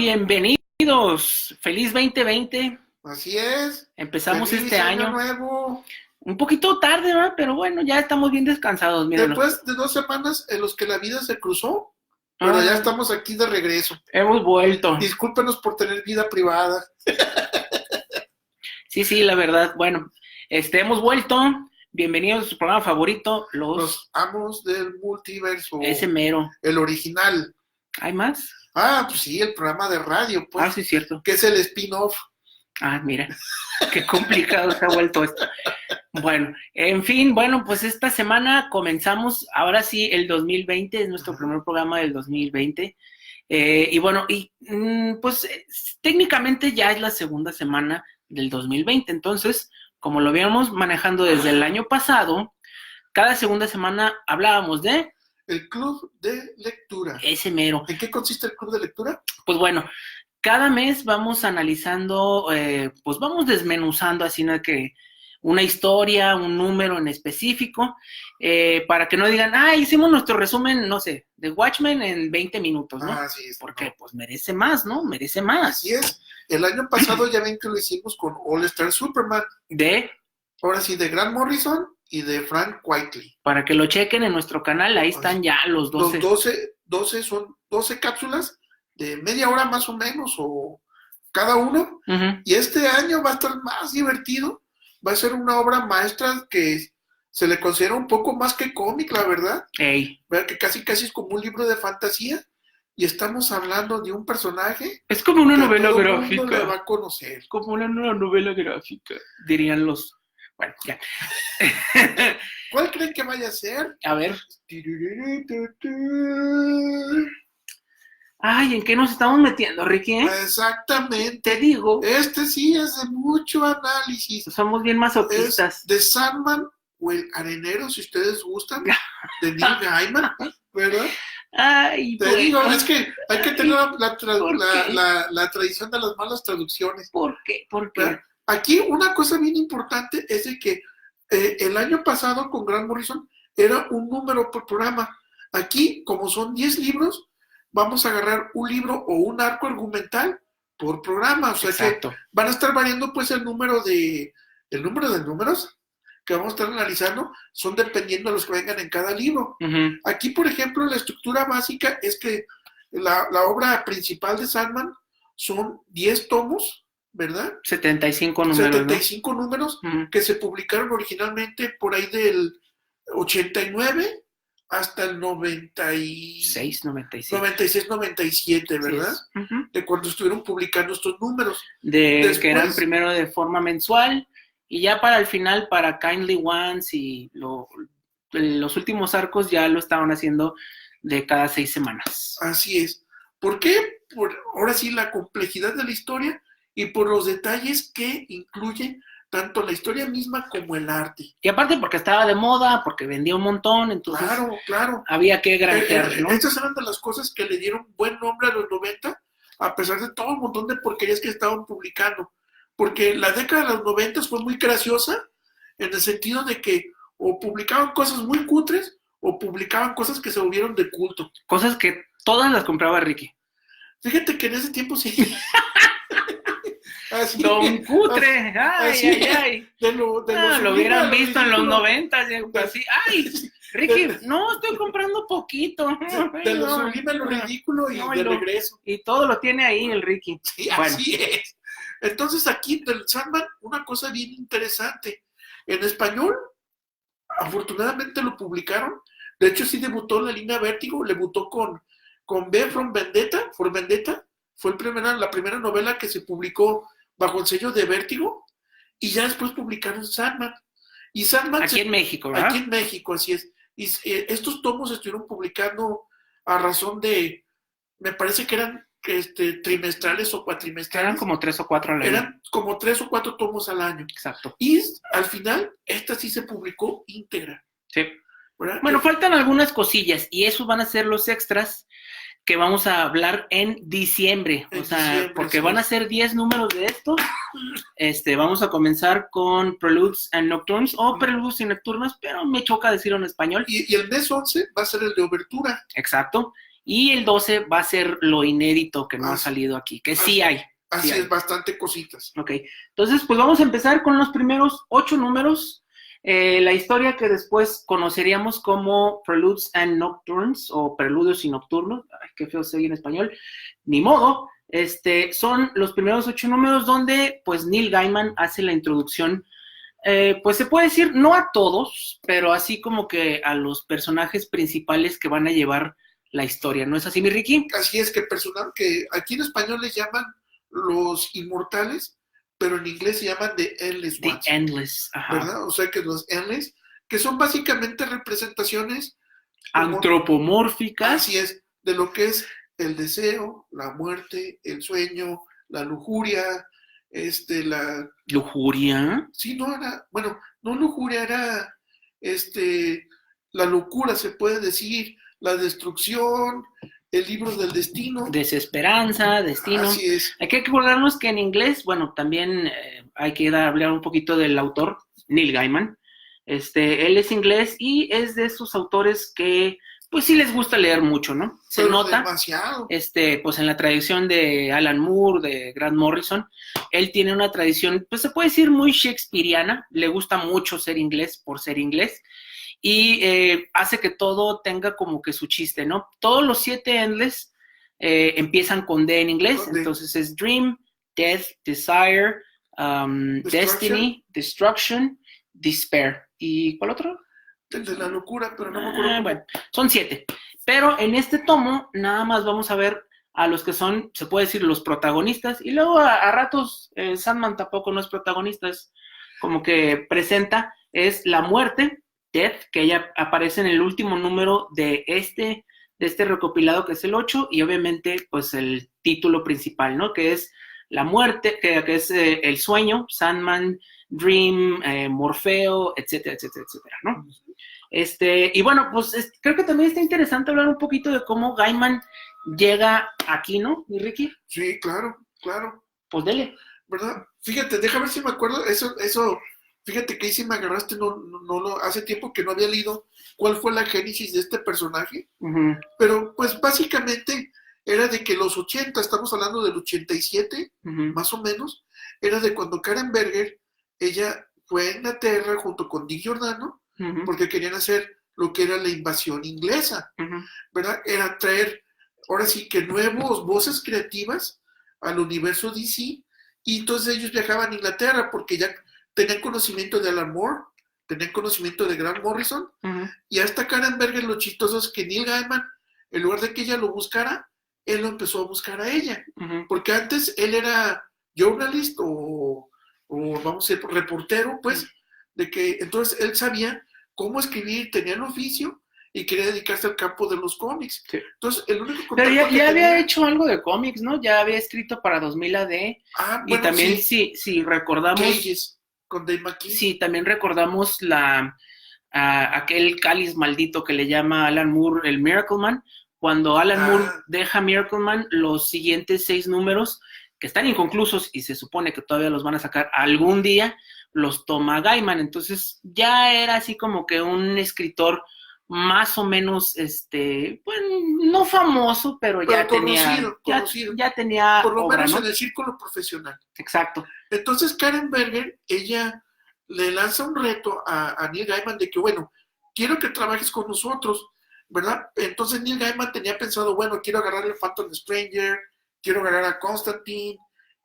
bienvenidos. Feliz 2020. Así es. Empezamos Feliz este año nuevo. un poquito tarde, ¿verdad? Pero bueno, ya estamos bien descansados. Míranos. Después de 2 semanas en los que la vida se cruzó, pero ya estamos aquí de regreso. Hemos vuelto. Discúlpenos por tener vida privada. Sí, la verdad. Bueno, hemos vuelto. Bienvenidos a su programa favorito, Los Amos del Multiverso. Ese mero. El original. ¿Hay más? Pues sí, el programa de radio, pues. Sí, cierto. Que es el spin-off. Mira, qué complicado se ha vuelto esto. Bueno, en fin, pues esta semana comenzamos, ahora sí, el 2020, es nuestro primer programa del 2020. Pues técnicamente ya es la segunda semana del 2020, entonces, como lo habíamos manejando desde el año pasado, cada segunda semana hablábamos de... El club de lectura. Ese mero. ¿En qué consiste el club de lectura? Pues bueno, cada mes vamos analizando, pues vamos desmenuzando así, ¿no? Que una historia, un número en específico, para que no digan, hicimos nuestro resumen, no sé, de Watchmen en 20 minutos, ¿no? Así es. Porque pues merece más, ¿no? Merece más. Así es. El año pasado ya ven que lo hicimos con All Star Superman. Ahora sí, de Grant Morrison y de Frank Quitely. Para que lo chequen en nuestro canal, ahí están ya los 12. Los 12 son 12 cápsulas de media hora más o menos, o cada uno. Uh-huh. Y este año va a estar más divertido. Va a ser una obra maestra que se le considera un poco más que cómic, la verdad. Vean que casi es como un libro de fantasía. Y estamos hablando de un personaje. Es como una novela todo gráfica. El mundo le va a conocer. Como una novela gráfica, dirían los... Bueno, ya. ¿Cuál creen que vaya a ser? A ver. ¿En qué nos estamos metiendo, Ricky? Exactamente. Te digo. Este sí es de mucho análisis. Somos bien masoquistas. Es de Sandman o El Arenero, si ustedes gustan, de Neil Gaiman, ¿verdad? Te digo, es que hay que tener la tradición de las malas traducciones. ¿Por qué? Aquí una cosa bien importante es de que el año pasado con Grant Morrison era un número por programa. Aquí, como son 10 libros, vamos a agarrar un libro o un arco argumental por programa. O sea, exacto, que van a estar variando pues el número de números que vamos a estar analizando, son dependiendo de los que vengan en cada libro. Uh-huh. Aquí, por ejemplo, la estructura básica es que la obra principal de Sandman son 10 tomos, ¿verdad? 75 números. 75 números, uh-huh, que se publicaron originalmente por ahí del 89 hasta el 96, 97, ¿verdad? Sí, uh-huh, de cuando estuvieron publicando estos números. Después, que eran primero de forma mensual, y ya para el final, para Kindly Ones y los últimos arcos ya lo estaban haciendo de cada 6 semanas. Así es. ¿Por qué? Ahora sí, la complejidad de la historia y por los detalles que incluye tanto la historia misma como el arte. Y aparte porque estaba de moda, porque vendía un montón, entonces claro. Había que granjear, ¿no? Estas eran de las cosas que le dieron buen nombre a los 90, a pesar de todo un montón de porquerías que estaban publicando. Porque la década de los 90 fue muy graciosa en el sentido de que o publicaban cosas muy cutres o publicaban cosas que se volvieron de culto. Cosas que todas las compraba Ricky. Fíjate que en ese tiempo sí... Así, Don Cutre, ay. Lo hubieran visto en los 90, así, Ricky, no, estoy comprando poquito. De lo sublime a lo ridículo y de regreso. Y todo lo tiene ahí el Ricky. Sí, así es. Entonces aquí del Sandman, una cosa bien interesante. En español, afortunadamente lo publicaron. De hecho, sí debutó en la línea Vértigo, debutó con V for Vendetta. Fue la primera novela que se publicó bajo el sello de Vértigo, y ya después publicaron Sandman. Y Sandman aquí en México, ¿verdad? Aquí en México, así es. Y estos tomos estuvieron publicando a razón de, me parece que eran trimestrales o cuatrimestrales. Eran como 3 o 4 al año. Eran como 3 o 4 tomos al año. Exacto. Y al final, esta sí se publicó íntegra. Sí. ¿Verdad? Bueno, faltan algunas cosillas, y esos van a ser los extras que vamos a hablar en diciembre, porque sí, van a ser 10 números de estos. Vamos a comenzar con Preludes and Nocturnes, o Preludes y Nocturnos, pero me choca decirlo en español. Y el mes 11 va a ser el de Obertura. Exacto. Y el 12 va a ser lo inédito que no ha salido aquí, que sí hay. Así es, bastante cositas. Ok, entonces pues vamos a empezar con los primeros 8 números. La historia que después conoceríamos como Preludes and Nocturnes o Preludios y Nocturnos, ay, qué feo se oye en español, ni modo, son los primeros 8 números donde pues Neil Gaiman hace la introducción, pues se puede decir no a todos, pero así como que a los personajes principales que van a llevar la historia, ¿no es así, mi Ricky? Así es, que aquí en español les llaman los inmortales, pero en inglés se llaman The Endless Ones. The Endless, ajá. ¿Verdad? O sea que los Endless, que son básicamente representaciones antropomórficas. Así es, de lo que es el deseo, la muerte, el sueño, la lujuria, la... ¿Lujuria? Sí, no lujuria, era, la locura, se puede decir, la destrucción, el libro del destino. Desesperanza, destino. Así es. Hay que acordarnos que en inglés, bueno, también hay que hablar un poquito del autor, Neil Gaiman. Él es inglés y es de esos autores que, pues sí les gusta leer mucho, ¿no? Se Pero nota. Demasiado. Pues en la tradición de Alan Moore, de Grant Morrison, él tiene una tradición, pues se puede decir muy shakespeariana, le gusta mucho ser inglés por ser inglés, y hace que todo tenga como que su chiste, ¿no? Todos los 7 endless empiezan con D en inglés, entonces es Dream, Death, Desire, Destiny, Destruction, Despair. ¿Y cuál otro? El de la locura, pero no me acuerdo. Bueno, son 7. Pero en este tomo nada más vamos a ver a los que son, se puede decir, los protagonistas, y luego a ratos Sandman tampoco no es protagonista, es como que presenta, es la muerte, Death, que ella aparece en el último número de este recopilado, que es el 8, y obviamente pues el título principal, ¿no? Que es la muerte, que es el sueño, Sandman, Dream, Morfeo, etcétera, etcétera, etcétera, ¿no? Y bueno, pues creo que también está interesante hablar un poquito de cómo Gaiman llega aquí, ¿no, mi Ricky? Sí, claro. Pues dele. ¿Verdad? Fíjate, déjame ver si me acuerdo, eso, fíjate que ahí sí me agarraste, hace tiempo que no había leído cuál fue la génesis de este personaje, pero pues básicamente era de que los 80, estamos hablando del 87, más o menos, era de cuando Karen Berger, ella fue a Inglaterra junto con Dick Giordano, porque querían hacer lo que era la invasión inglesa, ¿verdad? Era traer, ahora sí que nuevos voces creativas al universo DC, y entonces ellos viajaban a Inglaterra porque ya tenían conocimiento de Alan Moore, tenían conocimiento de Grant Morrison, y hasta Karen Berger, lo chistoso es que Neil Gaiman, en lugar de que ella lo buscara, él lo empezó a buscar a ella, porque antes él era journalist o vamos a decir reportero, pues, de que entonces él sabía cómo escribir, tenía el oficio y quería dedicarse al campo de los cómics. Sí. Entonces, el único contacto pero ya había hecho algo de cómics, ¿no? Ya había escrito para 2000 AD. Bueno, y también, si recordamos... Cages, con Dave McKean. Sí, también recordamos aquel cáliz maldito que le llama Alan Moore el Miracle Man. Cuando Alan Moore deja Miracle Man, los siguientes 6 números, que están inconclusos y se supone que todavía los van a sacar algún día, los toma Gaiman. Entonces ya era así como que un escritor más o menos, pues no famoso, pero ya conocido, ya tenía por lo obra, menos, ¿no? En el círculo profesional. Exacto. Entonces Karen Berger, ella le lanza un reto a Neil Gaiman de que, bueno, quiero que trabajes con nosotros, ¿verdad? Entonces Neil Gaiman tenía pensado, bueno, quiero agarrar a Phantom Stranger, quiero agarrar a Constantine,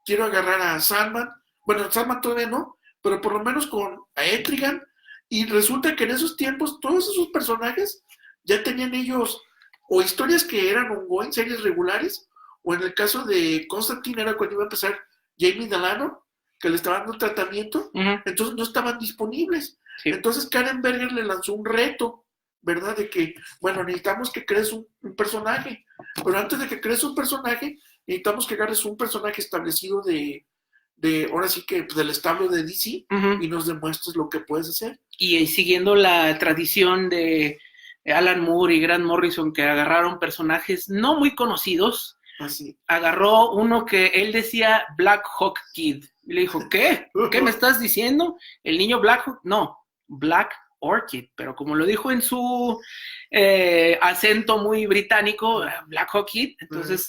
quiero agarrar a Sandman. Bueno, Sandman todavía no, pero por lo menos con a Etrigan. Y resulta que en esos tiempos todos esos personajes ya tenían ellos o historias que eran ongoing, series regulares, o en el caso de Constantine era cuando iba a empezar Jamie Delano, que le estaba dando tratamiento, entonces no estaban disponibles. Sí. Entonces Karen Berger le lanzó un reto, ¿verdad? De que, bueno, necesitamos que crees un personaje, pero antes de que crees un personaje, necesitamos que agarres un personaje establecido de ahora sí que del establo de DC y nos demuestres lo que puedes hacer. Y siguiendo la tradición de Alan Moore y Grant Morrison, que agarraron personajes no muy conocidos, agarró uno que él decía Black Hawk Kid. Y le dijo, ¿qué? ¿Qué me estás diciendo? ¿El niño Black Hawk? No, Black Orchid, pero como lo dijo en su acento muy británico, Black Orchid, entonces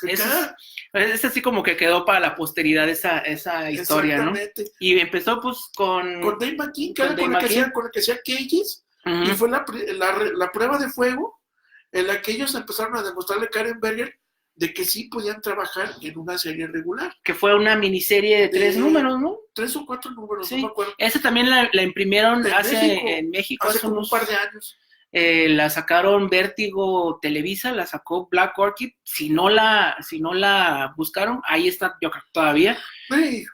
es así como que quedó para la posteridad esa historia, ¿no? Y empezó pues con Dave McKean, que era con el que hacía Cages, y fue la prueba de fuego en la que ellos empezaron a demostrarle a Karen Berger de que sí podían trabajar en una serie regular. Que fue una miniserie de 3 números, ¿no? 3 o 4 números, sí. No me acuerdo. Esa también la imprimieron en México hace como un par de años. La sacaron Vértigo Televisa, la sacó Black Orchid. Si no la buscaron, ahí está, yo creo todavía.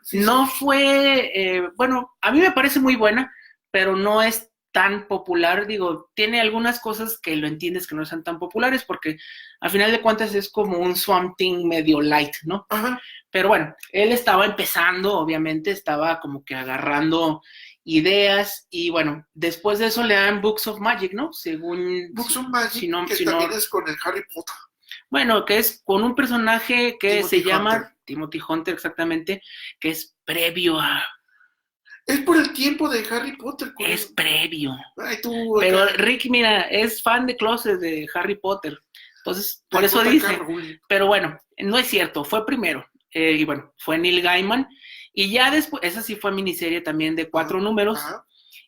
Sí, no fue, bueno, a mí me parece muy buena, pero no es tan popular, digo, tiene algunas cosas que lo entiendes que no sean tan populares, porque al final de cuentas es como un Swamp Thing medio light, ¿no? Ajá. Pero bueno, él estaba empezando, obviamente, estaba como que agarrando ideas, y bueno, después de eso le dan Books of Magic, ¿no? Según... Books of Magic, que también es con el Harry Potter. Bueno, que es con un personaje que Timothy se llama Hunter. Timothy Hunter, exactamente, que es previo a... Es por el tiempo de Harry Potter. Es previo. Ay, pero Rick, mira, es fan de closet de Harry Potter. Entonces, por eso dice. Pero bueno, no es cierto, fue primero. Y bueno, fue Neil Gaiman. Y ya después, esa sí fue miniserie también de 4 números.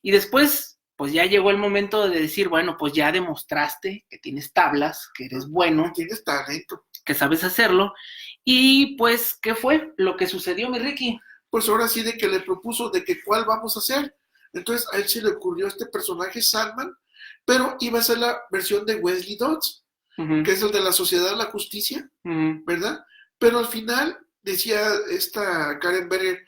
Y después, pues ya llegó el momento de decir, bueno, pues ya demostraste que tienes tablas, que eres bueno. Tienes talento. Que sabes hacerlo. Y pues, ¿qué fue lo que sucedió, mi Ricky? Pues ahora sí de que le propuso de que cuál vamos a hacer. Entonces a él se le ocurrió este personaje Sandman, pero iba a ser la versión de Wesley Dodds, que es el de la Sociedad de la Justicia, ¿verdad? Pero al final decía esta Karen Berger,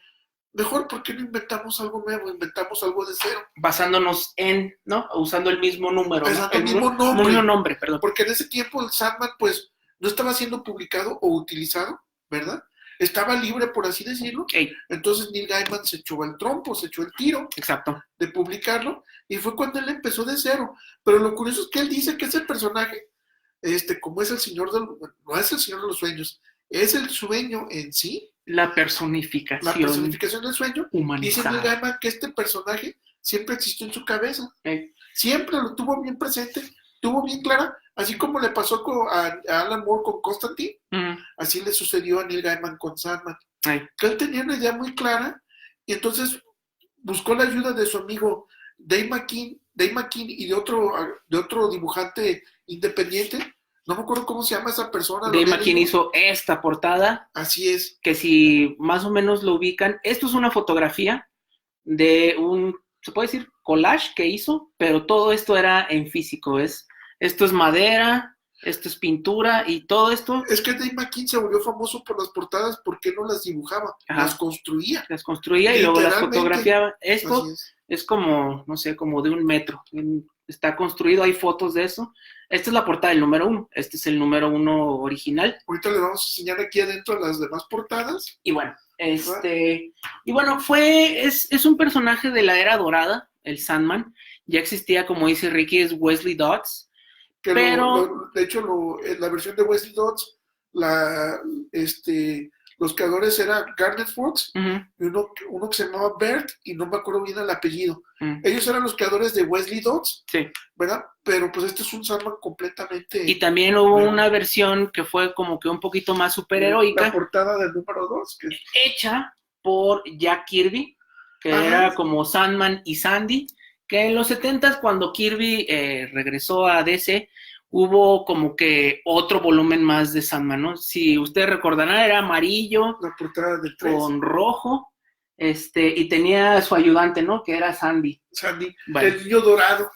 mejor ¿por qué no inventamos algo nuevo? Inventamos algo de cero. Basándonos en, ¿no? Usando el mismo número. El mismo nombre, perdón. Porque en ese tiempo el Sandman pues no estaba siendo publicado o utilizado, ¿verdad? Estaba libre, por así decirlo. Okay. Entonces Neil Gaiman se echó el trompo, se echó el tiro. Exacto. De publicarlo, y fue cuando él empezó de cero. Pero lo curioso es que él dice que ese personaje, como es el señor no es el señor de los sueños, es el sueño en sí. La personificación del sueño. Humanizada. Dice Neil Gaiman que este personaje siempre existió en su cabeza. Siempre lo tuvo bien presente, tuvo bien clara. Así como le pasó a Alan Moore con Constantine, así le sucedió a Neil Gaiman con Sandman. Que él tenía una idea muy clara, y entonces buscó la ayuda de su amigo Dave McKean y de otro dibujante independiente. No me acuerdo cómo se llama esa persona. Dave McKean hizo esta portada. Así es. Que si más o menos lo ubican, esto es una fotografía de se puede decir, collage que hizo, pero todo esto era en físico, esto es madera, esto es pintura y todo esto. Es que Dave McKean se volvió famoso por las portadas porque no las dibujaba, las construía. Las construía y luego las fotografiaba. Esto es como, no sé, como de 1 metro. Está construido, hay fotos de eso. Esta es la portada del número 1. Este es el número 1 original. Ahorita le vamos a enseñar aquí adentro las demás portadas. Y bueno, es un personaje de la era dorada, el Sandman. Ya existía, como dice Ricky, es Wesley Dodds. Pero de hecho, la versión de Wesley Dodds, los creadores eran Garnet Fox y uno que se llamaba Bert, y no me acuerdo bien el apellido. Ellos eran los creadores de Wesley Dodds, sí, ¿verdad? Pero pues este es un Sandman completamente... Y también hubo una versión que fue como que un poquito más superheroica. La portada del número 2. Hecha por Jack Kirby, que era como Sandman y Sandy, que en los 70s, cuando Kirby regresó a DC, hubo como que otro volumen más de Sandman, ¿no? Si ustedes recordarán, era amarillo, la portada del 3, con rojo, y tenía su ayudante, ¿no? Que era Sandy. Bueno. El niño dorado.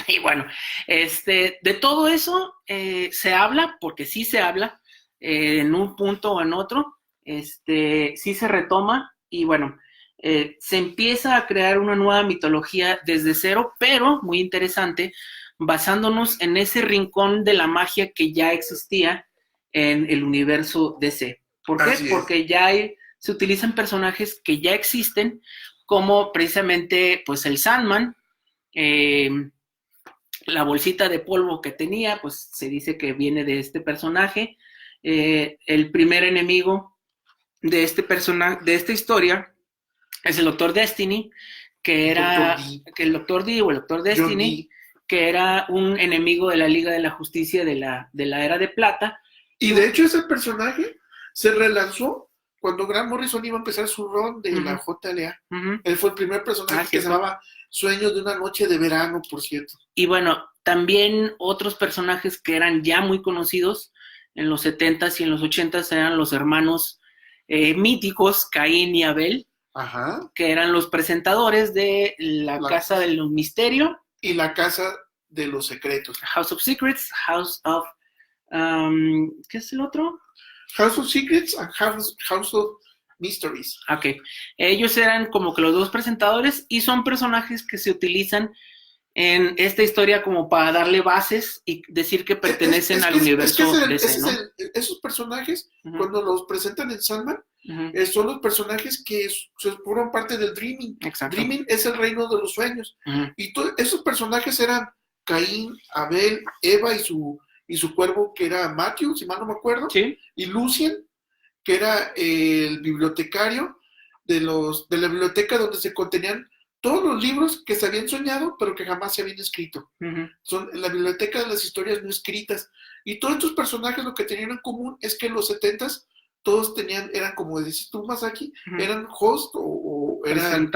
Y bueno, de todo eso se habla, porque sí se habla, en un punto o en otro, sí se retoma, y bueno, se empieza a crear una nueva mitología desde cero, pero muy interesante, basándonos en ese rincón de la magia que ya existía en el universo DC. ¿Por qué? Porque ya se utilizan personajes que ya existen, como precisamente pues el Sandman, la bolsita de polvo que tenía, pues se dice que viene de este personaje. El primer enemigo de este personaje, de esta historia, es el Doctor Destiny, que era Dr. D. que el Doctor D o el Doctor John Destiny, Dee. que era un enemigo de la Liga de la Justicia de la Era de Plata. Y de hecho ese personaje se relanzó cuando Grant Morrison iba a empezar su run de la JLA. Él fue el primer personaje que se llamaba Sueños de una noche de verano, por cierto. Y bueno, también otros personajes que eran ya muy conocidos en los 70s y en los 80s eran los hermanos míticos, Caín y Abel, Ajá. que eran los presentadores de la Casa del Misterio. Y la Casa de los Secretos. House of Secrets, House of... ¿qué es el otro? House of Secrets and House of Mysteries. Ok. Ellos eran como que los dos presentadores y son personajes que se utilizan en esta historia como para darle bases y decir que pertenecen al universo DC, ¿no? Esos personajes, cuando los presentan en Sandman, son los personajes que forman parte del Dreaming. Exacto. Dreaming es el reino de los sueños. Y esos personajes eran Caín, Abel, Eva y su cuervo, que era Matthew, si mal no me acuerdo. Sí. Y Lucien, que era el bibliotecario de la biblioteca donde se contenían todos los libros que se habían soñado, pero que jamás se habían escrito. Son la biblioteca de las historias no escritas. Y todos estos personajes lo que tenían en común es que en los 70s todos eran como dices tú, Masaki, eran host o eran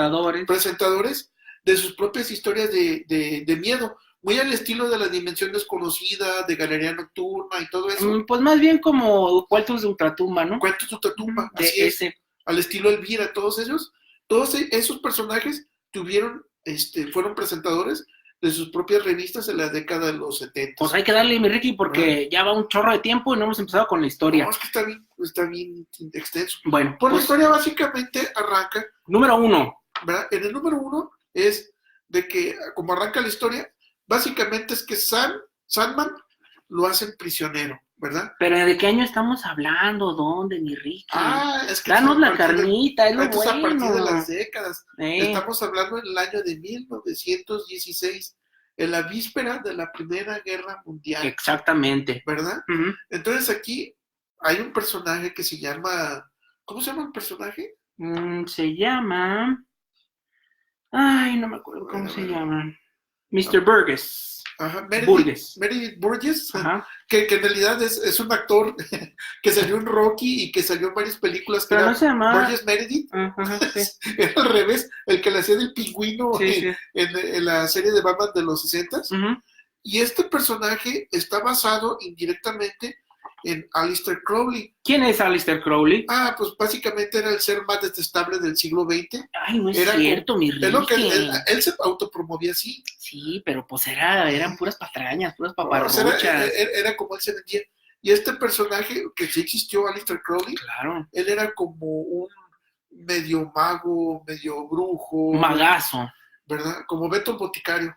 presentadores de sus propias historias de miedo. Muy al estilo de La Dimensión Desconocida, de Galería Nocturna y todo eso. Pues más bien como Cuentos de Ultratumba, ¿no? Cuentos de Ultratumba, así es. Al estilo Elvira, todos esos personajes fueron presentadores de sus propias revistas en la década de los 70. Pues hay que darle, mi Ricky, porque ya va un chorro de tiempo y no hemos empezado con la historia. No, es que está bien extenso. Bueno, pues la historia básicamente arranca. Número 1. ¿Verdad? En el número 1 es de que, como arranca la historia, básicamente es que Sandman lo hacen prisionero, ¿verdad? Pero ¿de qué año estamos hablando? ¿Dónde, mi Ricky? Es que danos la carnita, es lo bueno. A partir de las décadas. Estamos hablando en el año de 1916, en la víspera de la Primera Guerra Mundial. Exactamente. ¿Verdad? Entonces aquí hay un personaje que se llama... ¿Cómo se llama el personaje? Se llama... Ay, no me acuerdo cómo se llama. Mr. Burgess. Ajá, Meredith Burgess, que en realidad es un actor que salió en Rocky y que salió en varias películas. Pero no se llama Burgess Meredith. Sí. Era al revés, el que le hacía del pingüino en la serie de Batman de los 60s. Y este personaje está basado indirectamente en Aleister Crowley. ¿Quién es Aleister Crowley? Pues básicamente era el ser más detestable del siglo XX. Ay, no es cierto, mi Ricky. Es lo que él se autopromovía así. Sí, pero pues eran puras patrañas, puras paparruchas. Era como él se vendía. Y este personaje, que sí existió, Aleister Crowley, claro, él era como un medio mago, medio brujo. Magazo. ¿Verdad? Como Beto el Boticario.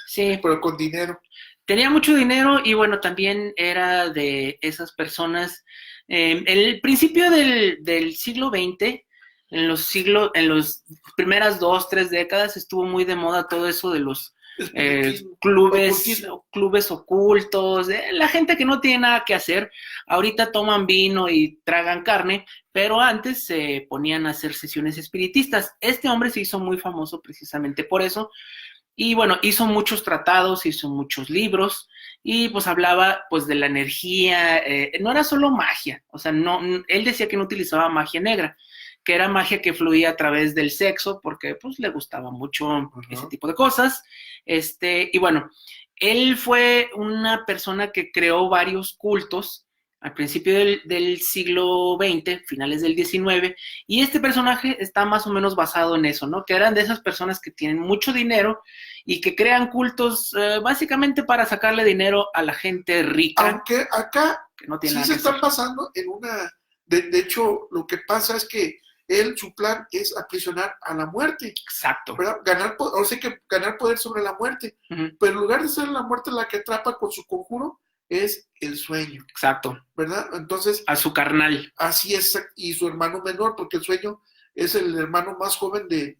Sí. Pero con dinero. Tenía mucho dinero y bueno, también era de esas personas. En el principio del siglo XX, en los primeras 2-3 décadas, estuvo muy de moda todo eso de los clubes ocultos, la gente que no tiene nada que hacer. Ahorita toman vino y tragan carne, pero antes se ponían a hacer sesiones espiritistas. Este hombre se hizo muy famoso precisamente por eso. Y bueno, hizo muchos tratados, hizo muchos libros y pues hablaba pues de la energía, no era solo magia, o sea, él decía que no utilizaba magia negra, que era magia que fluía a través del sexo porque pues le gustaba mucho ese tipo de cosas. Y bueno, él fue una persona que creó varios cultos al principio del siglo XX, finales del XIX, y este personaje está más o menos basado en eso, ¿no? Que eran de esas personas que tienen mucho dinero y que crean cultos básicamente para sacarle dinero a la gente rica. Aunque acá que no tiene sí se están basando en una... De hecho, lo que pasa es que su plan es aprisionar a la muerte. Exacto. ¿Verdad? Ganar poder sobre la muerte. Pero en lugar de ser la muerte la que atrapa con su conjuro, es el sueño. Exacto. ¿Verdad? Entonces... A su carnal. Así es, y su hermano menor, porque el sueño es el hermano más joven de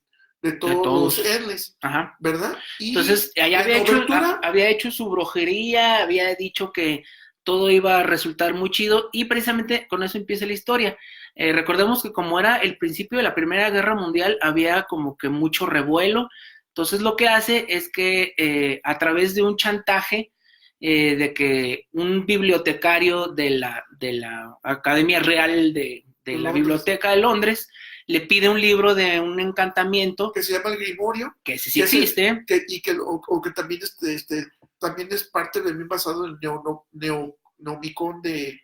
todos los Erles. Ajá. ¿Verdad? Y entonces, había hecho su brujería, había dicho que todo iba a resultar muy chido y precisamente con eso empieza la historia. Recordemos que como era el principio de la Primera Guerra Mundial, había como que mucho revuelo. Entonces lo que hace es que a través de un chantaje de que un bibliotecario de la Academia Real de la Biblioteca de Londres le pide un libro de un encantamiento que se llama el Grimorio, que ese sí existe, que también también es parte del bien basado en el Necronomicon de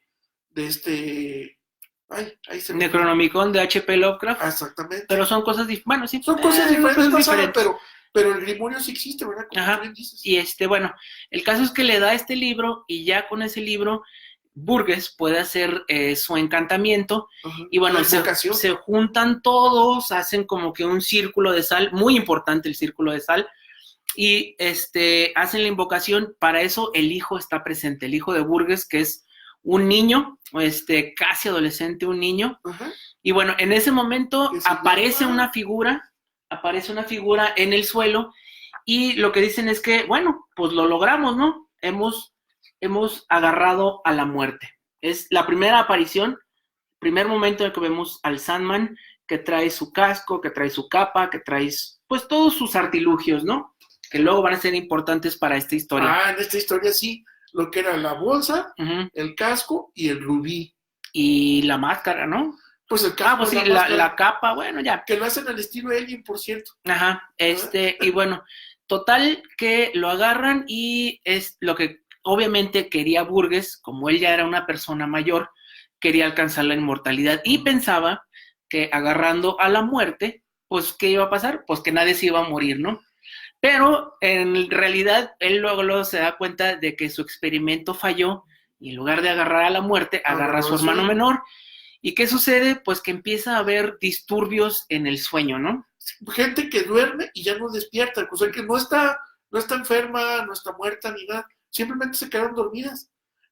Necronomicon de H.P. Lovecraft. Exactamente. Pero son cosas diferentes. Sí, son cosas diferentes. Pero el Grimorio sí existe, ¿verdad? Como ajá. Dices. Y bueno, el caso es que le da este libro y ya con ese libro Burgess puede hacer su encantamiento. Uh-huh. Y bueno, se juntan todos, hacen como que un círculo de sal, muy importante el círculo de sal, y hacen la invocación. Para eso el hijo está presente, el hijo de Burgess, que es un niño, casi adolescente, un niño. Uh-huh. Y bueno, en ese momento aparece una figura en el suelo y lo que dicen es que, bueno, pues lo logramos, ¿no? Hemos agarrado a la muerte. Es la primera aparición, primer momento en el que vemos al Sandman, que trae su casco, que trae su capa, que trae pues todos sus artilugios, ¿no? Que luego van a ser importantes para esta historia. En esta historia sí, lo que era la bolsa, uh-huh, el casco y el rubí. Y la máscara, ¿no? Pues el casco, pues sí, la capa, bueno, ya. Que lo hacen al estilo Alien, por cierto. Ajá, y bueno, total que lo agarran y es lo que obviamente quería Burgess, como él ya era una persona mayor, quería alcanzar la inmortalidad y pensaba que agarrando a la muerte, pues, ¿qué iba a pasar? Pues que nadie se iba a morir, ¿no? Pero en realidad él luego se da cuenta de que su experimento falló y en lugar de agarrar a la muerte, agarra a su hermano menor. ¿Y qué sucede? Pues que empieza a haber disturbios en el sueño, ¿no? Gente que duerme y ya no despierta, o sea que no está enferma, no está muerta ni nada, simplemente se quedaron dormidas,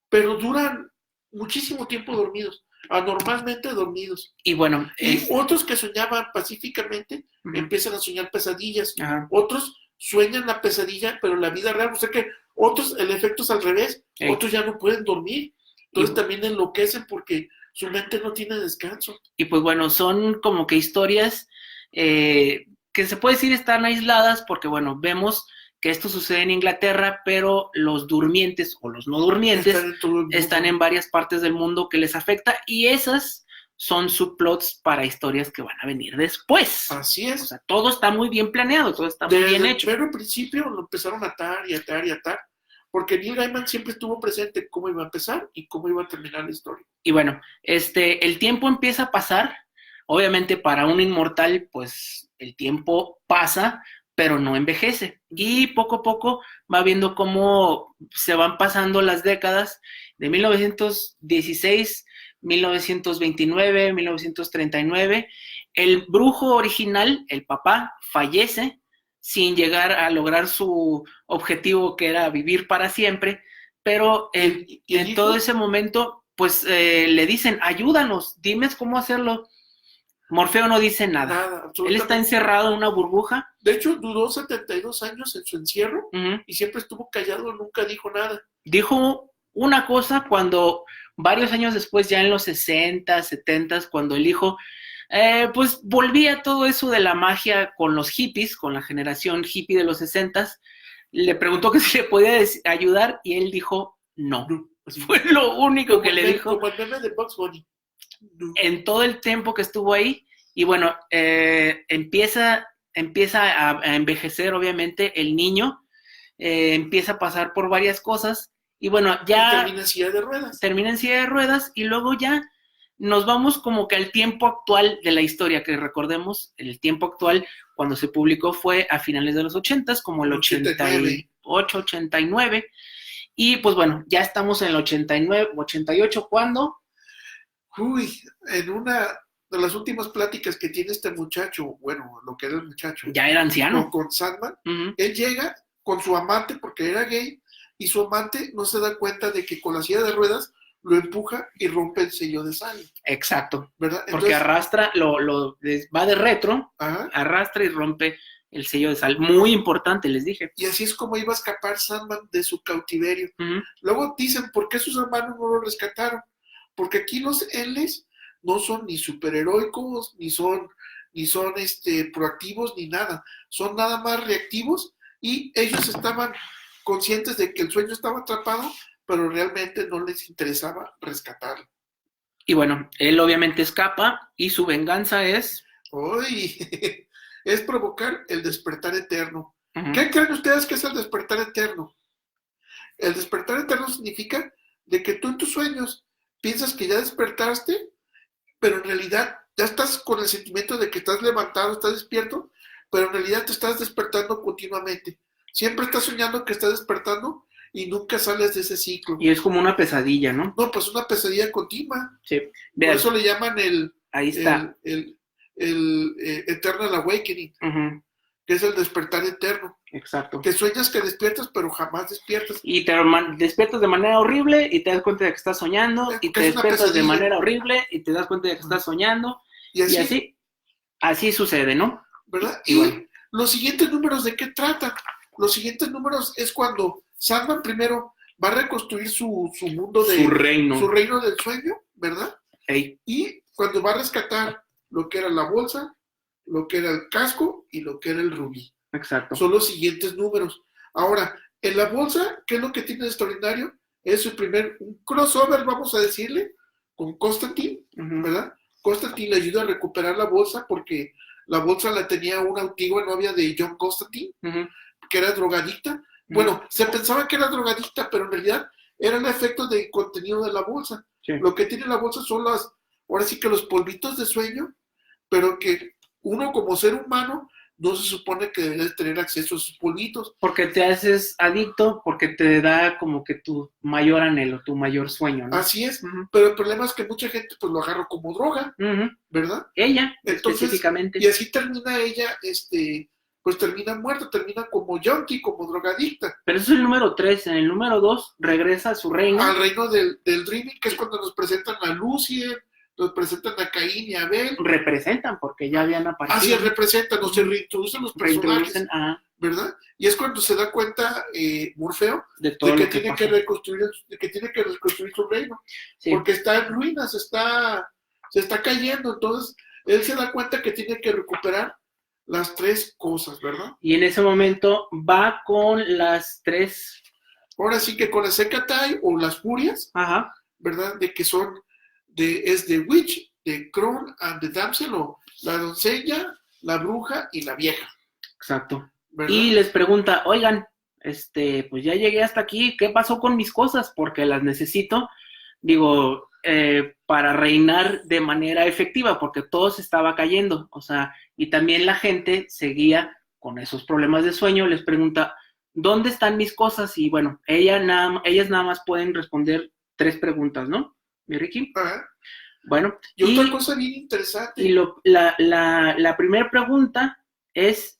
pero duran muchísimo tiempo dormidos, anormalmente dormidos. Y bueno, y otros que soñaban pacíficamente, uh-huh, empiezan a soñar pesadillas, uh-huh, otros sueñan la pesadilla, pero la vida real, o sea que otros, el efecto es al revés, otros ya no pueden dormir, entonces también enloquecen porque su mente no tiene descanso. Y pues bueno, son como que historias que se puede decir están aisladas porque bueno, vemos que esto sucede en Inglaterra, pero los durmientes o los no durmientes están en varias partes del mundo que les afecta y esas son subplots para historias que van a venir después. Así es. O sea, todo está muy bien planeado, todo está muy bien hecho. Pero al principio lo empezaron a atar y atar y atar, porque Neil Gaiman siempre estuvo presente cómo iba a empezar y cómo iba a terminar la historia. Y bueno, el tiempo empieza a pasar, obviamente para un inmortal, pues el tiempo pasa, pero no envejece. Y poco a poco va viendo cómo se van pasando las décadas de 1916, 1929, 1939. El brujo original, el papá, fallece sin llegar a lograr su objetivo, que era vivir para siempre, pero en todo ese momento, pues le dicen, ayúdanos, dime cómo hacerlo. Morfeo no dice nada. Él está encerrado en una burbuja. De hecho, duró 72 años en su encierro, uh-huh, y siempre estuvo callado, nunca dijo nada. Dijo una cosa cuando varios años después, ya en los 60, 70, cuando el hijo, pues volvía todo eso de la magia con los hippies, con la generación hippie de los 60, le preguntó que si le podía ayudar y él dijo no. Fue lo único que le dijo. Como el meme de Bugs Bunny. En todo el tiempo que estuvo ahí, y bueno, empieza a envejecer, obviamente, el niño, empieza a pasar por varias cosas, y bueno, ya... termina en silla de ruedas. Termina en silla de ruedas, y luego ya nos vamos como que al tiempo actual de la historia, que recordemos, el tiempo actual, cuando se publicó fue a finales de los 80s, como el 88, 89, y pues bueno, ya estamos en el 89, 88, ¿cuándo? Uy, en una de las últimas pláticas que tiene este muchacho, bueno, lo que era el muchacho. Ya era anciano. Con Sandman, uh-huh, él llega con su amante porque era gay y su amante no se da cuenta de que con la silla de ruedas lo empuja y rompe el sello de sal. Exacto. ¿Verdad? Porque arrastra, va de retro, ajá, arrastra y rompe el sello de sal, muy importante, les dije. Y así es como iba a escapar Sandman de su cautiverio. Uh-huh. Luego dicen, ¿por qué sus hermanos no lo rescataron? Porque aquí los Enles no son ni superheroicos, ni son proactivos, ni nada. Son nada más reactivos y ellos estaban conscientes de que el sueño estaba atrapado, pero realmente no les interesaba rescatarlo. Y bueno, él obviamente escapa y su venganza es... ¡Uy! Es provocar el despertar eterno. Uh-huh. ¿Qué creen ustedes que es el despertar eterno? El despertar eterno significa de que tú en tus sueños piensas que ya despertaste, pero en realidad ya estás con el sentimiento de que estás levantado, estás despierto, pero en realidad te estás despertando continuamente. Siempre estás soñando que estás despertando y nunca sales de ese ciclo. Y es como una pesadilla, ¿no? No, pues una pesadilla continua. Sí. Vean, por eso le llaman ahí está. el Eternal Awakening, uh-huh, que es el despertar eterno. Exacto. Que sueñas que despiertas, pero jamás despiertas. Y te despiertas de manera horrible y te das cuenta de que estás soñando, y te despiertas de manera horrible y te das cuenta de que estás soñando, y así sucede, ¿no? ¿Verdad? Y bueno, los siguientes números, ¿de qué tratan? Los siguientes números es cuando Sandman primero va a reconstruir su mundo, su reino del sueño, ¿verdad? Hey. Y cuando va a rescatar lo que era la bolsa, lo que era el casco y lo que era el rubí. Exacto. Son los siguientes números. Ahora, en la bolsa, ¿qué es lo que tiene de extraordinario? Es su un crossover, vamos a decirle, con Constantine, uh-huh, ¿verdad? Constantine le ayuda a recuperar la bolsa porque la bolsa la tenía una antigua novia de John Constantine, uh-huh, que era drogadicta. Uh-huh. Bueno, se pensaba que era drogadicta, pero en realidad era el efecto del contenido de la bolsa. Sí. Lo que tiene la bolsa son ahora sí que los polvitos de sueño, pero que uno como ser humano no se supone que debes tener acceso a esos polvitos. Porque te haces adicto, porque te da como que tu mayor anhelo, tu mayor sueño, ¿no? Así es, uh-huh, pero el problema es que mucha gente pues lo agarra como droga, uh-huh, ¿verdad? Ella, entonces, específicamente. Y así termina ella, pues termina muerta, termina como junkie, como drogadicta. Pero eso es el número 3, en el número 2 regresa a su reino. Al reino del Dreaming, que es cuando nos presentan a Lucien, nos presentan a Caín y a Abel. Representan, porque ya habían aparecido. Así representan, nos se reintroducen los personajes, ¿verdad? Y es cuando se da cuenta Morfeo de que tiene que reconstruir su reino, sí, porque está en ruinas, se está cayendo, entonces él se da cuenta que tiene que recuperar las 3 cosas, ¿verdad? Y en ese momento va con las 3... Ahora sí que con las Hecatai o las Furias, ajá, ¿verdad? De que son... es The Witch, The Crone and the Damsel, o la doncella, la bruja y la vieja. Exacto. ¿Verdad? Y les pregunta, oigan, pues ya llegué hasta aquí, ¿qué pasó con mis cosas? Porque las necesito, para reinar de manera efectiva, porque todo se estaba cayendo, o sea, y también la gente seguía con esos problemas de sueño, les pregunta, ¿dónde están mis cosas? Y bueno, ellas nada más pueden responder 3 preguntas, ¿no? ¿Mi Ricky? Ajá. Bueno. Y otra cosa bien interesante. Y la primera pregunta es,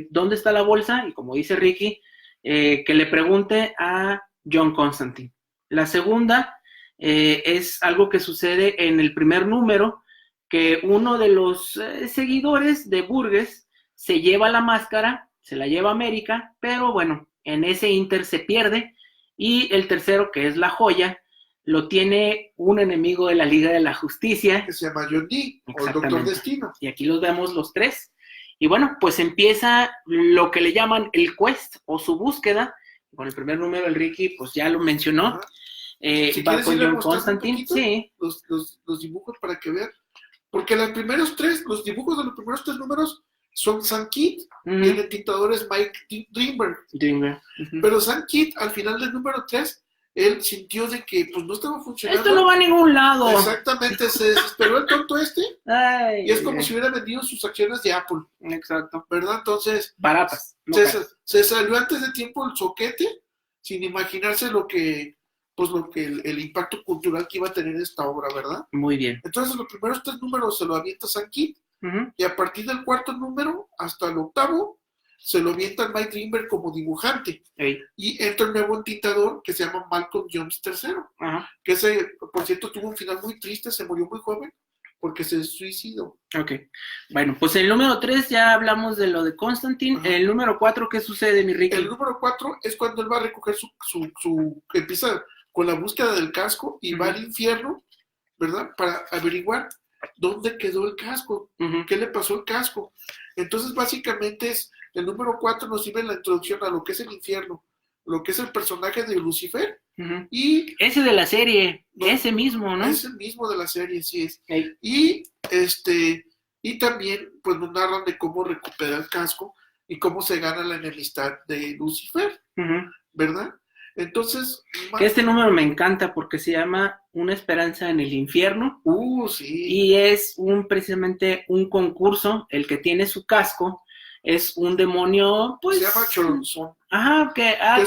¿dónde está la bolsa? Y como dice Ricky, que le pregunte a John Constantine. La segunda es algo que sucede en el primer número, que uno de los seguidores de Burgess se lleva la máscara, se la lleva a América, pero bueno, en ese inter se pierde. Y el tercero, que es la joya, lo tiene un enemigo de la Liga de la Justicia. Que se llama John Dee, o el Doctor Destino. Y aquí los vemos los 3. Y bueno, pues empieza lo que le llaman el quest, o su búsqueda. Con el primer número, el Ricky, pues ya lo mencionó. Si va con John Constantine. Sí. Los dibujos para que vean. Porque los dibujos de los primeros 3 números son Sam Kidd, y el tintador es Mike Dreamberg. Uh-huh. Pero Sam Kidd, al final del número 3, él sintió de que pues no estaba funcionando. Esto no va a ningún lado. Exactamente, se desesperó el tonto y es como si hubiera vendido sus acciones de Apple. Exacto. ¿Verdad? Entonces, baratas. No se salió antes de tiempo el soquete, sin imaginarse el impacto cultural que iba a tener esta obra, ¿verdad? Muy bien. Entonces los primeros 3 números se lo avienta Sam Kidd, uh-huh, y a partir del 4º número hasta el 8º se lo avienta Mike Dreamberg como dibujante. Hey. Y entra un nuevo tintador que se llama Malcolm Jones III, uh-huh, que ese, por cierto, tuvo un final muy triste, se murió muy joven, porque se suicidó. Ok. Bueno, pues en el número 3 ya hablamos de lo de Constantine. Ajá. En el número 4, ¿qué sucede, mi Ricky? El número 4 es cuando él va a recoger empieza con la búsqueda del casco y va al infierno, ¿verdad? Para averiguar dónde quedó el casco, qué le pasó al casco. Entonces, básicamente el número 4 nos sirve la introducción a lo que es el infierno, lo que es el personaje de Lucifer. Y ese de la serie, ese mismo, ¿no? Es el mismo de la serie, sí es. Hey. Y también, pues nos narran de cómo recupera el casco y cómo se gana la enemistad de Lucifer, ¿verdad? Entonces... Que este número me encanta porque se llama Una esperanza en el infierno. Sí. Y es precisamente un concurso. El que tiene su casco es un demonio, pues... Se llama Choronzón. Ajá, que ha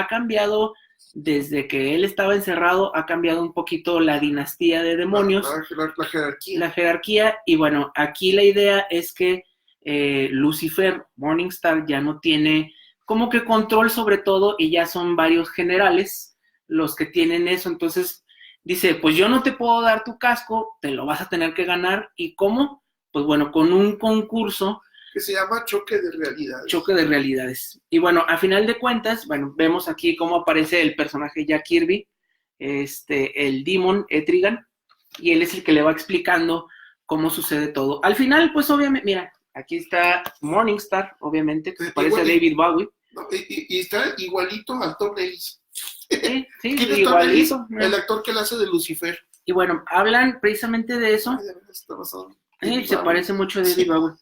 cambiado desde que él estaba encerrado, ha cambiado un poquito la dinastía de demonios. La jerarquía. La jerarquía. Y bueno, aquí la idea es que Lucifer, Morningstar, ya no tiene como que control sobre todo y ya son varios generales los que tienen eso. Entonces dice, pues yo no te puedo dar tu casco, te lo vas a tener que ganar. ¿Y cómo? Pues bueno, con un concurso que se llama Choque de Realidades. Choque de Realidades. Y bueno, a final de cuentas, bueno, vemos aquí cómo aparece el personaje Jack Kirby, el Demon Etrigan, y él es el que le va explicando cómo sucede todo. Al final, pues obviamente, mira, aquí está Morningstar, obviamente, que se parece a David Bowie. No, y está igualito al Tom Ellis. Sí, igualito. El actor que le hace de Lucifer. Y bueno, hablan precisamente de eso. Ay, de verdad, está basado se parece mucho a David Bowie.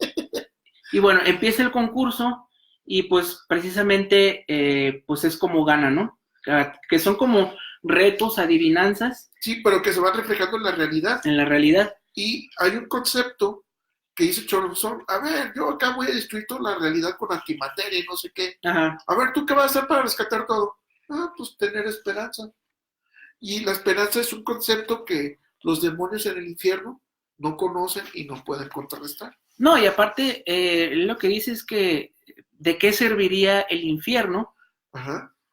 Y bueno, empieza el concurso y pues precisamente pues es como gana, ¿no? Que son como retos, adivinanzas. Sí, pero que se van reflejando en la realidad. En la realidad. Y hay un concepto que dice Choronzón, a ver, yo acá voy a destruir toda la realidad con antimateria y no sé qué. Ajá. A ver, ¿tú qué vas a hacer para rescatar todo? Pues tener esperanza. Y la esperanza es un concepto que los demonios en el infierno no conocen y no pueden contrarrestar. No, y aparte, lo que dice es que ¿de qué serviría el infierno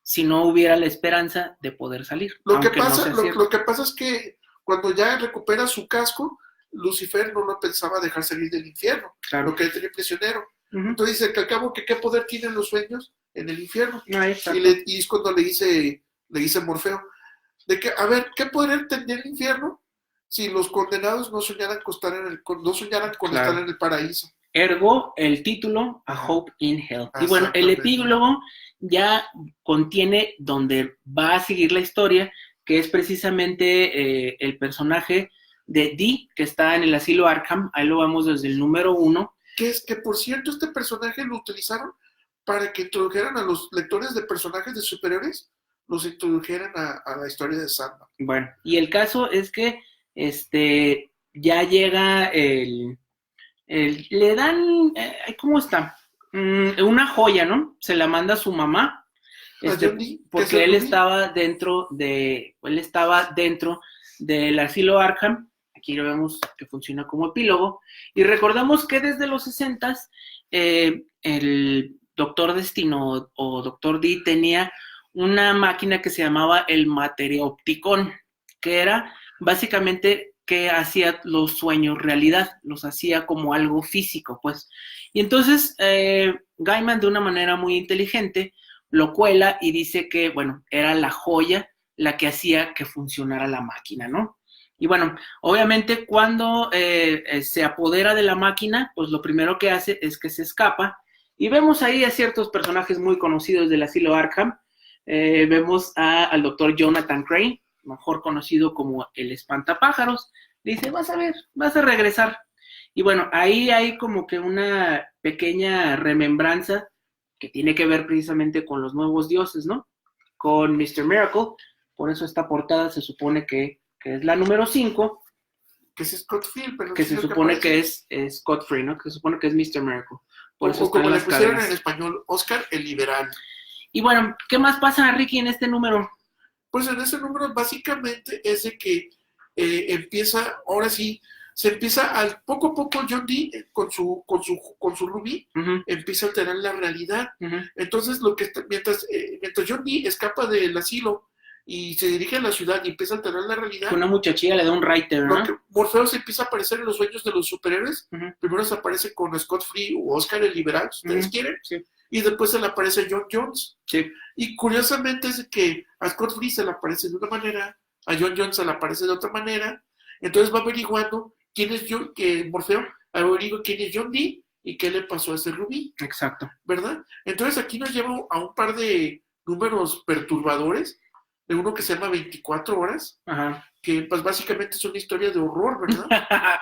si no hubiera la esperanza de poder salir? Lo que pasa es que cuando ya recupera su casco, Lucifer no lo pensaba dejar salir del infierno, lo que él tenía prisionero. Entonces dice que al cabo que qué poder tienen los sueños en el infierno. Y es cuando le dice Morfeo, de que, a ver, ¿qué poder tendría el infierno si los condenados no soñaran con estar en el paraíso? Ergo, el título, A Hope in Hell. Y bueno, el epílogo ya contiene donde va a seguir la historia, que es precisamente el personaje de Dee, que está en el asilo Arkham. Ahí lo vamos desde el número 1. Que por cierto, este personaje lo utilizaron para que introdujeran a los lectores de personajes de superhéroes, los introdujeran a la historia de Sandman. Bueno, y el caso es que ya llega le dan, ¿cómo está? Una joya, ¿no? Se la manda a su mamá, porque él estaba dentro del asilo Arkham. Aquí lo vemos que funciona como epílogo. Y recordamos que desde los 60s, el Doctor Destino o Doctor D tenía una máquina que se llamaba el Materiopticon, que era básicamente que hacía los sueños realidad, los hacía como algo físico, pues. Y entonces Gaiman, de una manera muy inteligente, lo cuela y dice que, bueno, era la joya la que hacía que funcionara la máquina, ¿no? Y bueno, obviamente cuando se apodera de la máquina, pues lo primero que hace es que se escapa. Y vemos ahí a ciertos personajes muy conocidos del asilo Arkham. Vemos al doctor Jonathan Crane, mejor conocido como el espantapájaros. Dice, vas a ver, vas a regresar. Y bueno, ahí hay como que una pequeña remembranza que tiene que ver precisamente con los nuevos dioses, ¿no? Con Mr. Miracle. Por eso esta portada se supone que es la número 5. Que es Scott Free, pero que se supone que es Scott Free, ¿no? Que se supone que es Mr. Miracle. Por eso como le pusieron en español, Oscar el Liberal. Y bueno, ¿qué más pasa, Ricky, en este número? Pues en ese número básicamente es de que empieza, ahora sí, se empieza poco a poco John Dee con su Ruby, empieza a alterar la realidad. Entonces mientras John Dee escapa del asilo y se dirige a la ciudad y empieza a alterar la realidad. Una muchachilla le da un writer, ¿no? Morfeo se empieza a aparecer en los sueños de los superhéroes. Ujú. Primero se aparece con Scott Free o Oscar el Liberal, si ustedes quieren. Sí. Y después se le aparece John Jones. Sí. Y curiosamente es que a Scott Free se le aparece de una manera, a John Jones se le aparece de otra manera. Entonces va averiguando quién es Morfeo averigua quién es John Dee y qué le pasó a ese rubí. Exacto. ¿Verdad? Entonces aquí nos lleva a un par de números perturbadores, de uno que se llama 24 horas, Ajá. que pues básicamente es una historia de horror, ¿verdad?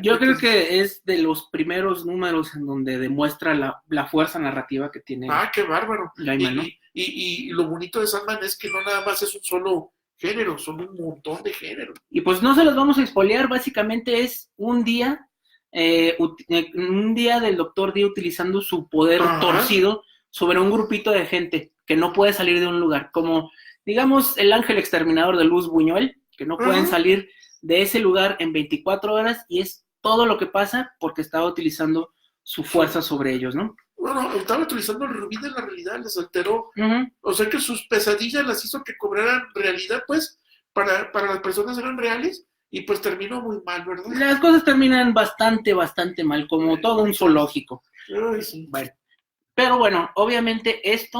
Yo creo que es de los primeros números en donde demuestra la fuerza narrativa que tiene. Ah, qué bárbaro. Gaiman, ¿no? Y lo bonito de Sandman es que no nada más es un solo género, son un montón de géneros. Y pues no se los vamos a expoliar, básicamente es un día del Dr. Dee utilizando su poder torcido sobre un grupito de gente que no puede salir de un lugar, como digamos el ángel exterminador de Luz Buñuel, que no pueden salir de ese lugar en 24 horas y es todo lo que pasa porque estaba utilizando su fuerza sobre ellos, ¿no? Bueno, estaba utilizando el rubí de la realidad, les alteró. Uh-huh. O sea que sus pesadillas las hizo que cobraran realidad, pues, para las personas eran reales y pues terminó muy mal, ¿verdad? Las cosas terminan bastante mal, como todo un zoológico. Ay, sí. Bueno, pero bueno, obviamente este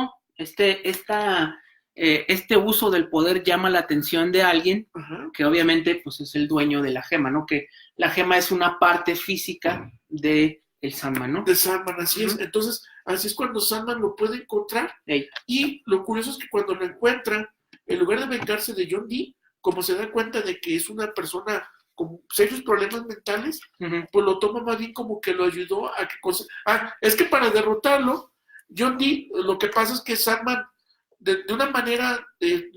uso del poder llama la atención de alguien que obviamente pues es el dueño de la gema, ¿no? Que la gema es una parte física de el Sandman, ¿no? De Sandman, así es. Entonces, así es cuando Sandman lo puede encontrar. Ey. Y lo curioso es que cuando lo encuentra, en lugar de vengarse de John Dee, como se da cuenta de que es una persona con serios problemas mentales, pues lo toma más bien como que lo ayudó a que... es que para derrotarlo, John Dee, lo que pasa es que Sandman de una manera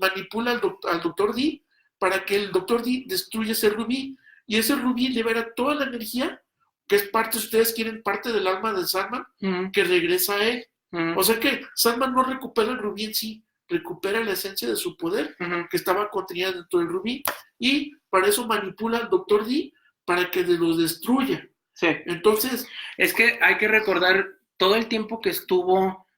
manipula al Dr. Dee para que el Dr. Dee destruya ese rubí, y ese rubí libera toda la energía que es parte, si ustedes quieren, parte del alma de Sandman, que regresa a él. O sea que Sandman no recupera el rubí en sí, recupera la esencia de su poder que estaba contenida dentro del rubí, y para eso manipula al Dr. Dee para que lo destruya. Sí. Entonces... Es que hay que recordar todo el tiempo que estuvo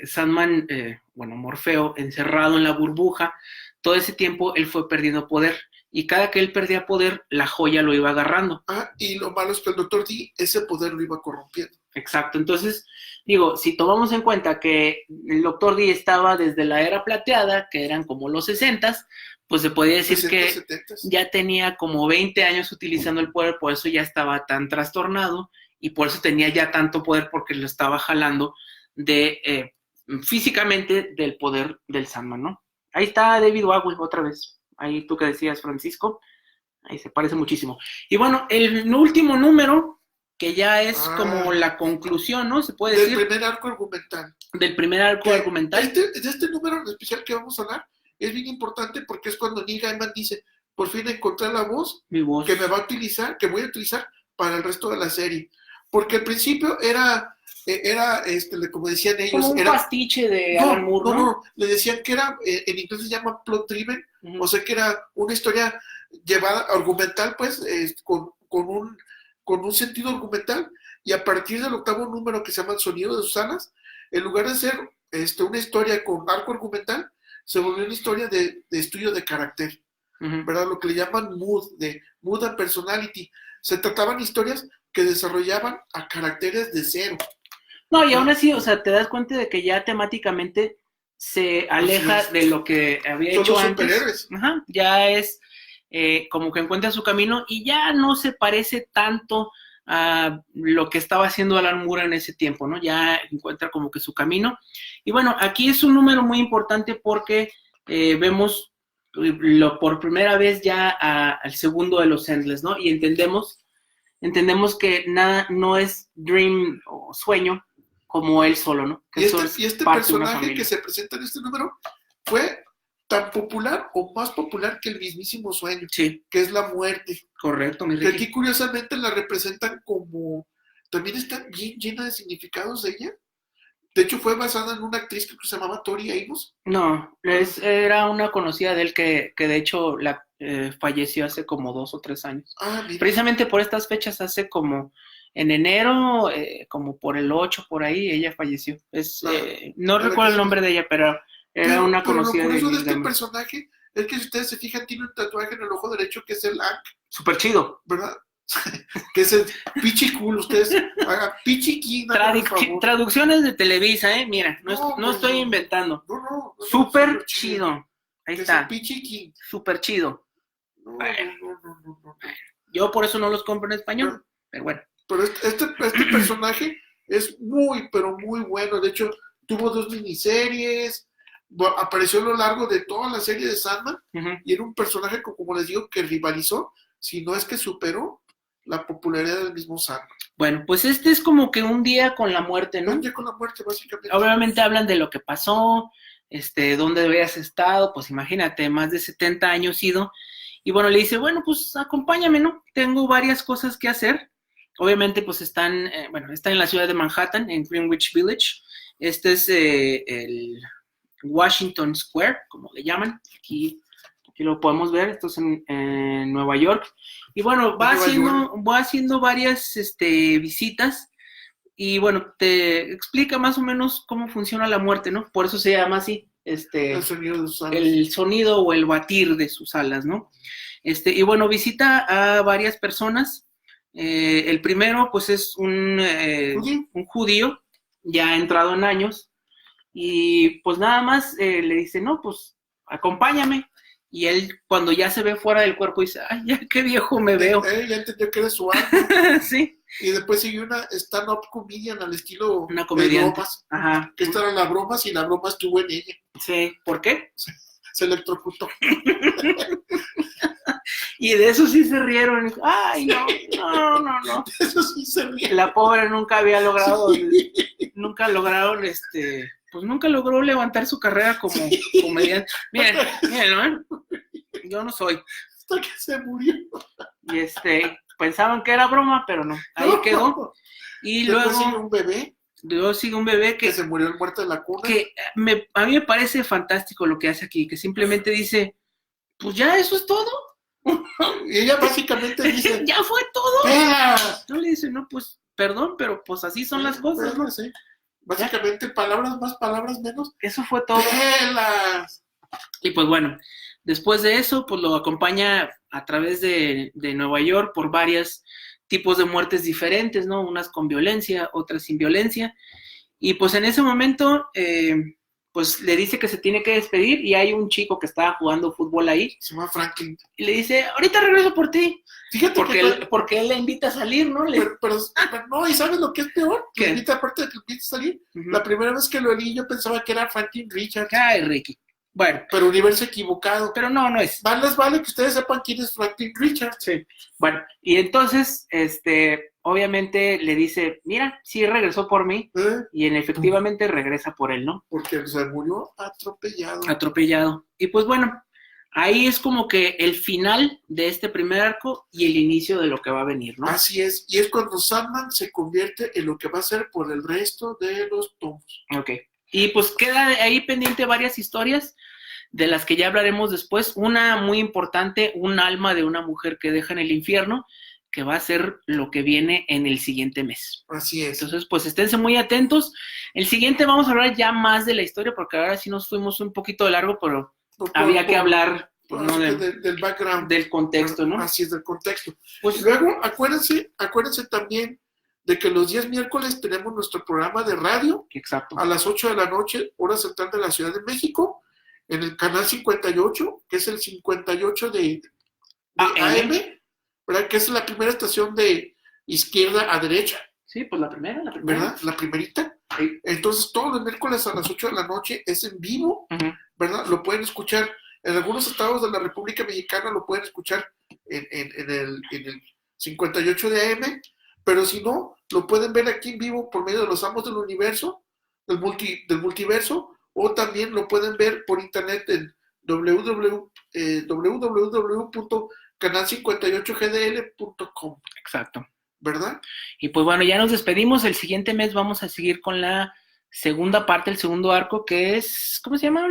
Sandman, Morfeo, encerrado en la burbuja, todo ese tiempo él fue perdiendo poder. Y cada que él perdía poder, la joya lo iba agarrando. Y lo malo es que el Dr. Dee ese poder lo iba corrompiendo. Exacto. Entonces, digo, si tomamos en cuenta que el Dr. Dee estaba desde la era plateada, que eran como los 60s, pues se podía decir 60, que 70s. Ya tenía como 20 años utilizando el poder, por eso ya estaba tan trastornado y por eso tenía ya tanto poder, porque lo estaba jalando físicamente del poder del Sandman, ¿no? Ahí está David Bowie otra vez. Ahí tú que decías, Francisco, ahí se parece muchísimo. Y bueno, el último número, que ya es como la conclusión, ¿no? Se puede decir. Del primer arco argumental. Del primer arco argumental. De este número en especial que vamos a hablar, es bien importante porque es cuando Neil Gaiman dice, por fin encontré la voz, mi voz que me va a utilizar, que voy a utilizar para el resto de la serie. Porque al principio era como decían ellos, como un pastiche de Alan Moore, ¿no? No, le decían que era, en inglés se llama plot driven, o sea que era una historia llevada, argumental, pues, con un sentido argumental, y a partir del 8º número que se llama El sonido de Susanas, en lugar de ser una historia con arco argumental, se volvió una historia de estudio de carácter, ¿verdad? Lo que le llaman mood and personality. Se trataban historias que desarrollaban a caracteres de cero. No, y aún así, o sea, te das cuenta de que ya temáticamente se aleja de lo que había hecho antes. Superhéroes. Ya es como que encuentra su camino y ya no se parece tanto a lo que estaba haciendo Alan Moore en ese tiempo, ¿no? Ya encuentra como que su camino. Y bueno, aquí es un número muy importante porque vemos por primera vez ya al segundo de los Endless, ¿no? Y entendemos que nada, no es dream o sueño como él solo, ¿no? Que y este personaje que se presenta en este número fue tan popular o más popular que el mismísimo sueño, sí, que es la muerte. Correcto, mi Ricky. Que aquí curiosamente la representan como, también está bien llena de significados de ella. De hecho fue basada en una actriz que se llamaba Tori Amos. No, era una conocida de él que de hecho falleció hace como 2 o 3 años. Mira. Precisamente por estas fechas, hace como en enero, como por el 8, por ahí, ella falleció. No recuerdo el nombre de ella, pero Era una pero lo conocida de curioso de Neil este Gaiman. personaje es que si ustedes se fijan, tiene un tatuaje en el ojo derecho que es el Ankh, Súper chido. ¿verdad? Que es el Pichi Cool. Ustedes hagan Pichi King, por favor. Traducciones de Televisa, mira, no estoy no, inventando. no, Súper chido. Ahí que está. Es el Pichi King. Súper chido. No. Yo por eso no los compro en español, pero bueno. Pero este personaje es muy, pero muy bueno. De hecho, tuvo 2 miniseries, apareció a lo largo de toda la serie de Sandman, y era un personaje, como les digo, que rivalizó, si no es que superó la popularidad del mismo Sandman. Bueno, pues este es como que un día con la muerte, ¿no? Un día con la muerte, básicamente. Obviamente hablan de lo que pasó, dónde habías estado, pues imagínate, más de 70 años ido. Y bueno, le dice, bueno, pues acompáñame, ¿no? Tengo varias cosas que hacer. Obviamente, pues está en la ciudad de Manhattan, en Greenwich Village. Este es el Washington Square, como le llaman. Aquí lo podemos ver, esto es en Nueva York. Y bueno, va haciendo varias visitas. Y bueno, te explica más o menos cómo funciona la muerte, ¿no? Por eso se llama así, el sonido o el batir de sus alas, ¿no? Y bueno, visita a varias personas. El primero, pues, es un judío, ya entrado en años, y pues nada más le dice, no, pues, acompáñame. Y él, cuando ya se ve fuera del cuerpo, dice, ay, ya qué viejo me veo. Ya entendió que era su alma. Sí. Y después siguió una stand-up comedian al estilo una comediante. De bromas. Ajá. Que esta era la broma, si la broma estuvo en ella. Sí, ¿por qué? Se electrocutó. Y de eso sí se rieron. Ay, no. De eso sí se rieron. La pobre nunca había logrado, nunca lograron, pues nunca logró levantar su carrera como comediante. Miren, ¿no? Yo no soy. Hasta que se murió. Y pensaban que era broma, pero no. Ahí quedó. Y luego sigue un bebé. Luego sigue un bebé que se murió muerto en la cuna. Que a mí me parece fantástico lo que hace aquí, que simplemente dice, pues ya, eso es todo. Y ella básicamente dice, ya fue todo. ¡Pelas! No le dice, no, pues, perdón, pero pues así son las cosas, ¿no? Sí. Básicamente, ¿ya? Palabras más, palabras menos. Eso fue todo. ¡Pelas! Y pues bueno, después de eso, pues lo acompaña a través de Nueva York por varios tipos de muertes diferentes, ¿no? Unas con violencia, otras sin violencia. Y pues en ese momento, pues le dice que se tiene que despedir y hay un chico que estaba jugando fútbol ahí. Se llama Franklin. Y le dice, ahorita regreso por ti. Fíjate porque él le invita a salir, ¿no? Pero no, ¿y sabes lo que es peor? ¿Qué? Le invita, aparte de que le invita a salir, la primera vez que lo leí yo pensaba que era Franklin Richards. Ay, Ricky. Bueno. Pero universo equivocado. Pero no es. Más les vale que ustedes sepan quién es Franklin Richards. Sí. Bueno, y entonces, obviamente le dice, mira, sí regresó por mí, y efectivamente regresa por él, ¿no? Porque se murió atropellado. Atropellado. Y pues bueno, ahí es como que el final de este primer arco y el inicio de lo que va a venir, ¿no? Así es, y es cuando Sandman se convierte en lo que va a ser por el resto de los tomos. Ok. Y pues queda ahí pendiente varias historias de las que ya hablaremos después. Una muy importante, un alma de una mujer que deja en el infierno, que va a ser lo que viene en el siguiente mes. Así es. Entonces, pues esténse muy atentos. El siguiente vamos a hablar ya más de la historia, porque ahora sí nos fuimos un poquito de largo, pero había que hablar del background. Del contexto, ¿no? Así es, del contexto. Pues luego, acuérdense también de que los días miércoles tenemos nuestro programa de radio. Exacto. A las 8 de la noche, hora central de la Ciudad de México, en el canal 58, que es el 58 de AM, ¿verdad? Que es la primera estación de izquierda a derecha. Sí, pues la primera. ¿Verdad? La primerita. Sí. Entonces, todos los miércoles a las 8 de la noche es en vivo, ¿verdad? Lo pueden escuchar en algunos estados de la República Mexicana, lo pueden escuchar en el 58 de AM, pero si no, lo pueden ver aquí en vivo por medio de los Amos del Universo, del multiverso, o también lo pueden ver por internet en www.canal58gdl.com. Exacto. ¿Verdad? Y pues bueno, ya nos despedimos. El siguiente mes vamos a seguir con la segunda parte, el segundo arco, que es, ¿cómo se llama?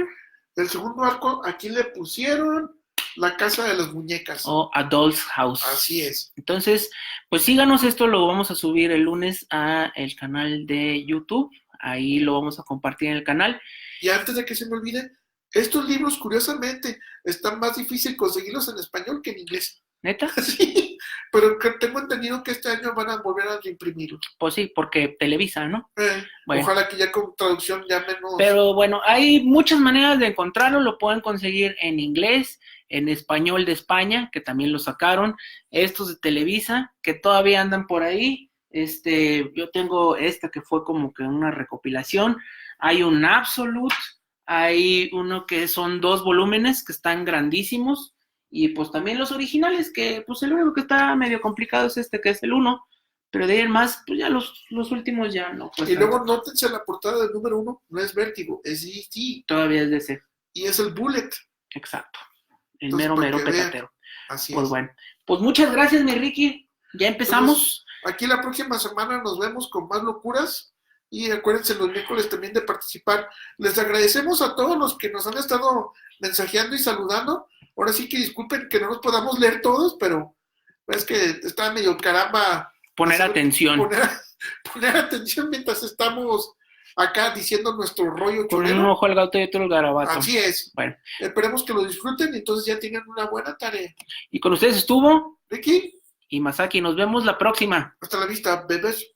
El segundo arco, aquí le pusieron La Casa de las Muñecas. O A Doll's House. Así es. Entonces, pues síganos, esto lo vamos a subir el lunes a el canal de YouTube, ahí lo vamos a compartir en el canal. Y antes de que se me olvide, estos libros, curiosamente, están más difícil conseguirlos en español que en inglés. ¿Neta? Sí, pero tengo entendido que este año van a volver a reimprimirlos. Pues sí, porque Televisa, ¿no? Bueno. Ojalá que ya con traducción ya menos... Pero bueno, hay muchas maneras de encontrarlo, lo pueden conseguir en inglés, en español de España, que también lo sacaron, estos de Televisa, que todavía andan por ahí, yo tengo esta que fue como que una recopilación, hay un Absolute, hay uno que son 2 volúmenes que están grandísimos, y pues también los originales, que pues el único que está medio complicado es que es el 1, pero de ahí en más, pues ya los últimos ya no. Y luego nótense la portada del número 1, no es Vértigo, es DC. Todavía es DC. Y es el Bullet. Exacto. El mero petatero. Así pues es. Bueno, pues muchas gracias, mi Ricky. Ya empezamos. Entonces, aquí la próxima semana nos vemos con más locuras. Y acuérdense los miércoles también de participar. Les agradecemos a todos los que nos han estado mensajeando y saludando. Ahora sí que disculpen que no nos podamos leer todos, pero es que está medio caramba. Poner atención. Poner atención mientras estamos acá diciendo nuestro rollo chulero. Con un ojo al gato y otro al garabato. Así es. Bueno. Esperemos que lo disfruten y entonces ya tengan una buena tarea. Y con ustedes estuvo Ricky y Masaki. Nos vemos la próxima. Hasta la vista, bebés.